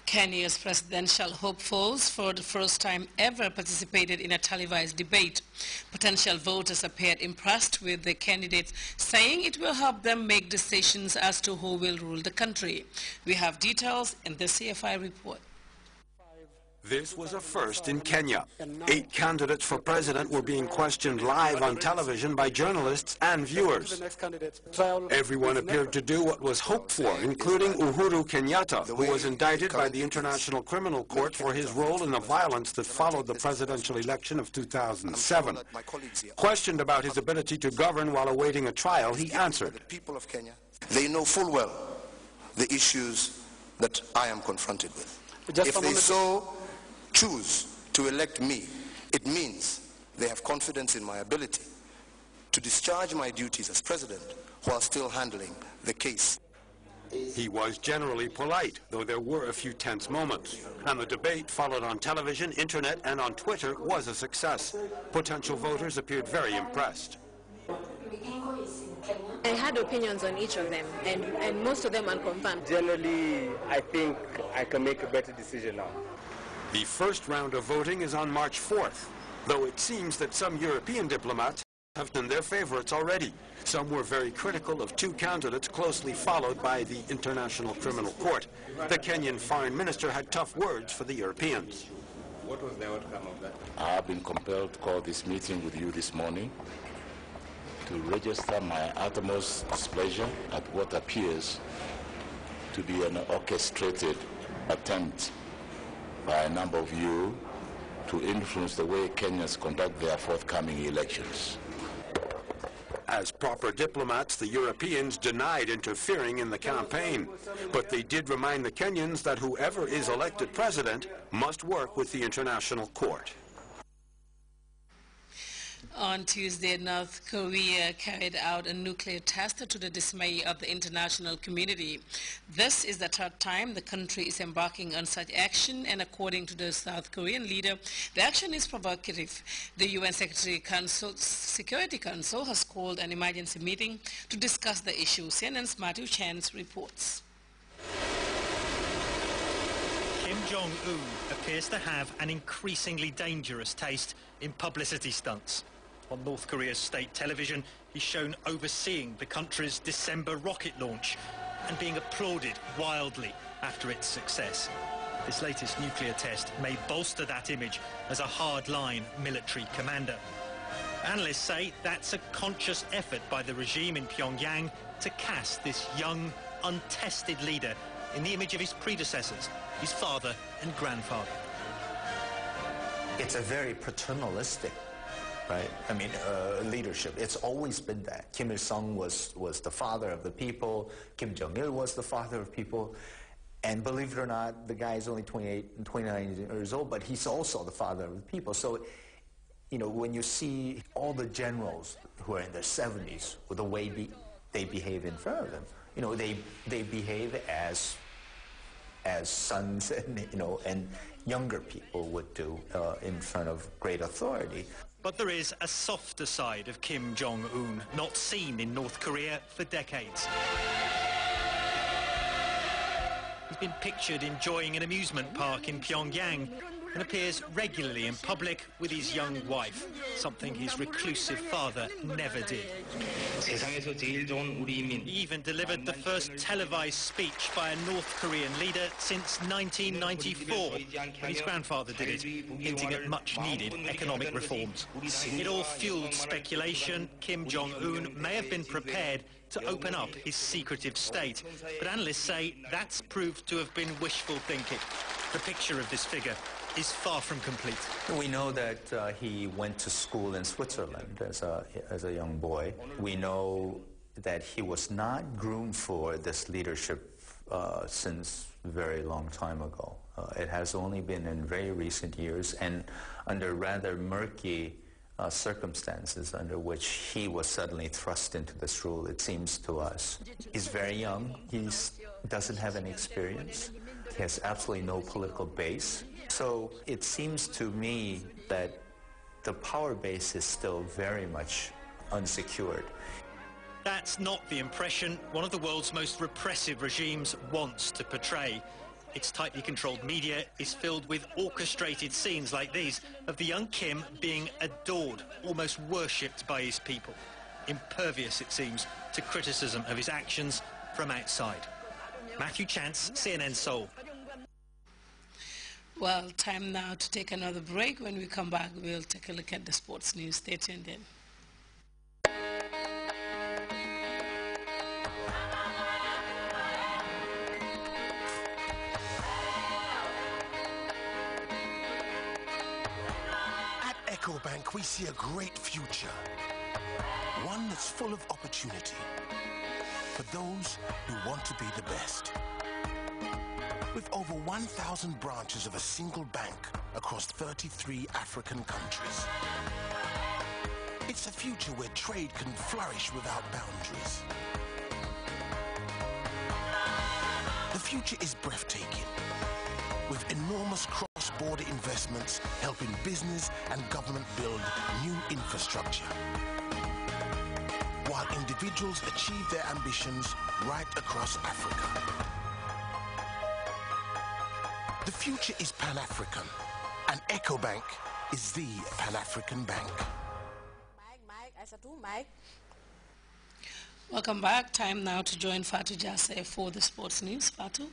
Kenya's presidential hopefuls for the first time ever participated in a televised debate. Potential voters appeared impressed with the candidates, saying it will help them make decisions as to who will rule the country. We have details in the CFI report. This was a first in Kenya. 8 candidates for president were being questioned live on television by journalists and viewers. Everyone appeared to do what was hoped for, including Uhuru Kenyatta, who was indicted by the International Criminal Court for his role in the violence that followed the presidential election of 2007. Questioned about his ability to govern while awaiting a trial, he answered. The people of Kenya, they know full well the issues that I am confronted with. If they so choose to elect me, it means they have confidence in my ability to discharge my duties as president while still handling the case. He was generally polite, though there were a few tense moments. And the debate, followed on television, internet, and on Twitter, was a success. Potential voters appeared very impressed. I had opinions on each of them, and most of them are confirmed. Generally, I think I can make a better decision now. The first round of voting is on March 4th, though it seems that some European diplomats have been their favorites already. Some were very critical of 2 candidates closely followed by the International Criminal Court. The Kenyan foreign minister had tough words for the Europeans. What was the outcome of that? I have been compelled to call this meeting with you this morning to register my utmost displeasure at what appears to be an orchestrated attempt by a number of you to influence the way Kenyans conduct their forthcoming elections. As proper diplomats, the Europeans denied interfering in the campaign, but they did remind the Kenyans that whoever is elected president must work with the International Court. On Tuesday, North Korea carried out a nuclear test to the dismay of the international community. This is the 3rd time the country is embarking on such action, and according to the South Korean leader, the action is provocative. The UN Security Council has called an emergency meeting to discuss the issue. CNN's Matthew Chance reports. Kim Jong-un appears to have an increasingly dangerous taste in publicity stunts. On North Korea's state television, he's shown overseeing the country's December rocket launch and being applauded wildly after its success. This latest nuclear test may bolster that image as a hard-line military commander. Analysts say that's a conscious effort by the regime in Pyongyang to cast this young, untested leader in the image of his predecessors, his father and grandfather. It's a very paternalistic, right? I mean, leadership. It's always been that. Kim Il-sung was the father of the people. Kim Jong-il was the father of people. And believe it or not, the guy is only 28 and 29 years old, but he's also the father of the people. So, you know, when you see all the generals who are in their 70s, with the way they behave in front of them, you know, they behave as sons and, you know, and younger people would do in front of great authority. But there is a softer side of Kim Jong-un, not seen in North Korea for decades. He's been pictured enjoying an amusement park in Pyongyang and appears regularly in public with his young wife, something his reclusive father never did. He even delivered the first televised speech by a North Korean leader since 1994, when his grandfather did it, hinting at much-needed economic reforms. It all fueled speculation. Kim Jong-un may have been prepared to open up his secretive state, but analysts say that's proved to have been wishful thinking. The picture of this figure is far from complete. We know that he went to school in Switzerland as a young boy. We know that he was not groomed for this leadership since a very long time ago. It has only been in very recent years and under rather murky circumstances under which he was suddenly thrust into this role, it seems to us. He's very young. He doesn't have any experience. He has absolutely no political base. So it seems to me that the power base is still very much unsecured. That's not the impression one of the world's most repressive regimes wants to portray. Its tightly controlled media is filled with orchestrated scenes like these of the young Kim being adored, almost worshipped by his people. Impervious, it seems, to criticism of his actions from outside. Matthew Chance, CNN Seoul. Well, time now to take another break. When we come back, we'll take a look at the sports news. Stay tuned in. At Ecobank, we see a great future. One that's full of opportunity for those who want to be the best. With over 1,000 branches of a single bank across 33 African countries. It's a future where trade can flourish without boundaries. The future is breathtaking, with enormous cross-border investments helping business and government build new infrastructure, while individuals achieve their ambitions right across Africa. The future is Pan-African, and Ecobank is the Pan-African bank. Welcome back. Time now to join Fatou Jasseh for the sports news. Fatou.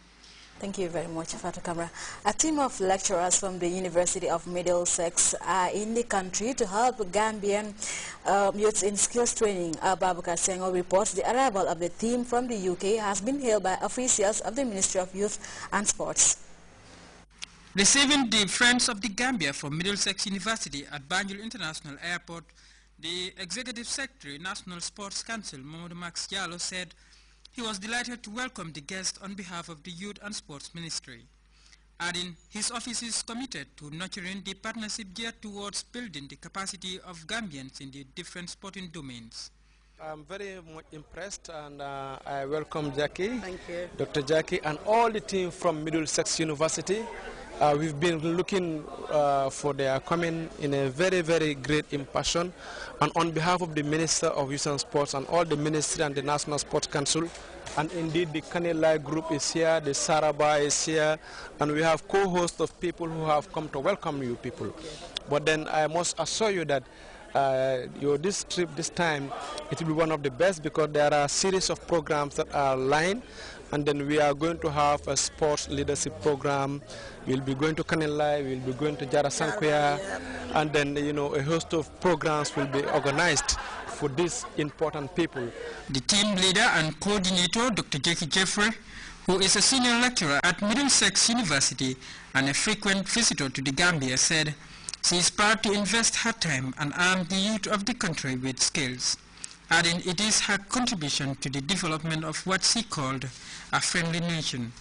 Thank you very much, Fatou Kamara. A team of lecturers from the University of Middlesex are in the country to help Gambian youths in skills training. Babakar Senghor reports the arrival of the team from the UK has been hailed by officials of the Ministry of Youth and Sports. Receiving the Friends of the Gambia from Middlesex University at Banjul International Airport, the Executive Secretary, National Sports Council, Mamadou Max Diallo, said he was delighted to welcome the guest on behalf of the Youth and Sports Ministry, adding his office is committed to nurturing the partnership geared towards building the capacity of Gambians in the different sporting domains. I'm very much impressed, and I welcome Jackie, Thank you. Dr. Jackie, and all the team from Middlesex University. We've been looking for their coming in a very, very great impassion. And on behalf of the Minister of Youth and Sports and all the Ministry and the National Sports Council, and indeed the Kanilai group is here, the Saraba is here, and we have co-hosts of people who have come to welcome you people. But then I must assure you that this trip this time, it will be one of the best because there are a series of programs that are lined. And then we are going to have a sports leadership program. We'll be going to Kanilai, we'll be going to Jara Sankuya, and then, you know, a host of programs will be organized for these important people. The team leader and coordinator, Dr. Jackie Jeffrey, who is a senior lecturer at Middlesex University and a frequent visitor to the Gambia, said she is proud to invest her time and arm the youth of the country with skills, adding it is her contribution to the development of what she called a friendly nation.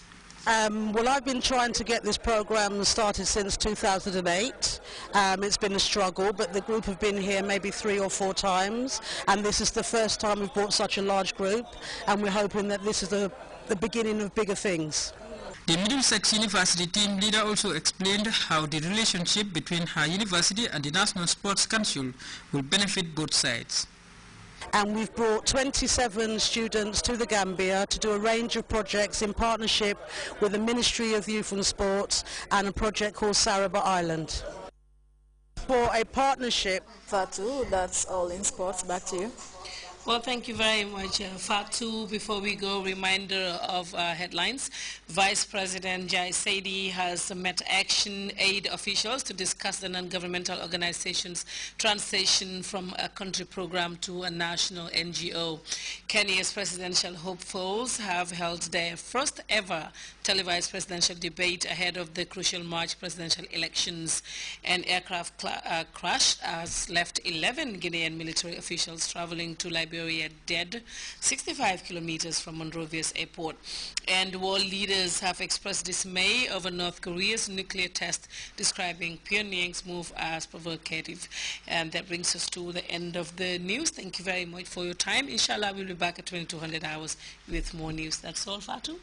Well, I've been trying to get this program started since 2008. It's been a struggle, but the group have been here maybe 3 or 4 times, and this is the first time we've brought such a large group, and we're hoping that this is the beginning of bigger things. The Middlesex University team leader also explained how the relationship between her university and the National Sports Council will benefit both sides. And we've brought 27 students to the Gambia to do a range of projects in partnership with the Ministry of Youth and Sports and a project called Saraba Island. For a partnership. Fatou, that's all in sports. Back to you. Well, thank you very much, Fatou. Before we go, reminder of headlines. Vice President Jai Saidi has met Action Aid officials to discuss the non-governmental organization's transition from a country program to a national NGO. Kenya's presidential hopefuls have held their first ever televised presidential debate ahead of the crucial March presidential elections. An aircraft crash has left 11 Guinean military officials traveling to Liberia dead, 65 kilometers from Monrovia's airport. And world leaders have expressed dismay over North Korea's nuclear test, describing Pyongyang's move as provocative. And that brings us to the end of the news. Thank you very much for your time. Inshallah, we'll be back at 2200 hours with more news. That's all, Fatou.